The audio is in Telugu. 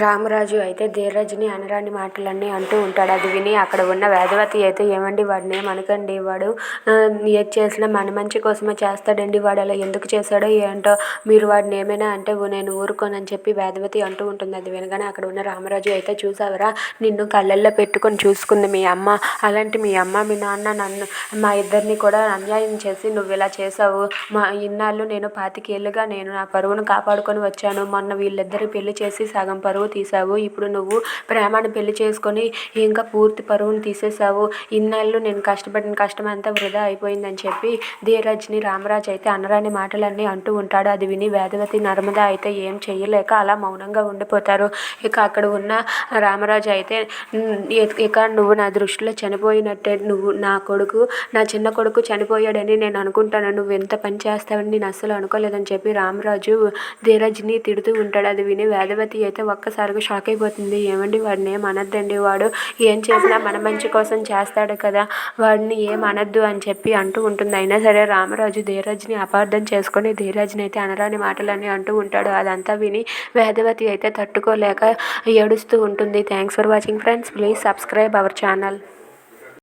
రామరాజు అయితే ధీరజ్ని అనరాని మాటలన్నీ అంటూ ఉంటాడు. అది విని అక్కడ ఉన్న వేదవతి అయితే, ఏమండి వాడిని ఏమనకండి, వాడు ఏది చేసినా మన మంచి కోసమే చేస్తాడండి, వాడు అలా ఎందుకు చేశాడో ఏంటో, మీరు వాడిని ఏమైనా అంటే నేను ఊరుకోనని చెప్పి వేదవతి అంటూ ఉంటుంది. అది వినగానే అక్కడ ఉన్న రామరాజు అయితే, చూసావరా నిన్ను కళ్ళల్లో పెట్టుకొని చూసుకుంది మీ అమ్మ, అలాంటి మీ అమ్మ మీ నాన్న నన్ను మా ఇద్దరిని కూడా అన్యాయం చేసి నువ్వు ఇలా చేసావు. మా ఇన్నాళ్ళు నేను 25 ఏళ్ళుగా నేను నా పరువును కాపాడుకొని వచ్చాను. మొన్న వీళ్ళిద్దరి పెళ్లి చేసి సగం పరువు తీసావు. ఇప్పుడు నువ్వు ప్రేమను పెళ్లి చేసుకొని ఇంకా పూర్తి పరువును తీసేసావు. ఇన్నాళ్ళు నేను కష్టపడిన కష్టం అంతా వృధా అయిపోయిందని చెప్పి ధీరజ్ని రామరాజు అయితే అనరాని మాటలన్నీ అంటూ ఉంటాడు. అది విని వేదవతి నర్మద అయితే ఏం చెయ్యలేక అలా మౌనంగా ఉండిపోతారు. ఇక అక్కడ ఉన్న రామరాజు అయితే, ఇక నువ్వు నా దృష్టిలో చనిపోయినట్టే, నువ్వు నా చిన్న కొడుకు చనిపోయాడని నేను అనుకుంటాను, నువ్వు ఎంత పని చేస్తావని నేను అస్సలు అనుకోలేదని చెప్పి రామరాజు ధీరజ్ని తిడుతూ ఉంటాడు. అది విని వేదవతి అయితే ఒక్కసారిగా షాక్ అయిపోతుంది. ఏమండి వాడిని ఏం అనద్దండి, వాడు ఏం చేసినా మన మంచి కోసం చేస్తాడు కదా, వాడిని ఏం అనద్దు అని చెప్పి అంటూ ఉంటుంది. అయినా సరే రామరాజు ధీరజ్ని అపార్థం చేసుకొని ధీరజ్ని అయితే అనరాని మాటలన్నీ అంటూ ఉంటాడు. అదంతా విని వేదవతి అయితే తట్టుకోలేక ఏడుస్తూ ఉంటుంది. Thanks for watching friends. Please subscribe our channel.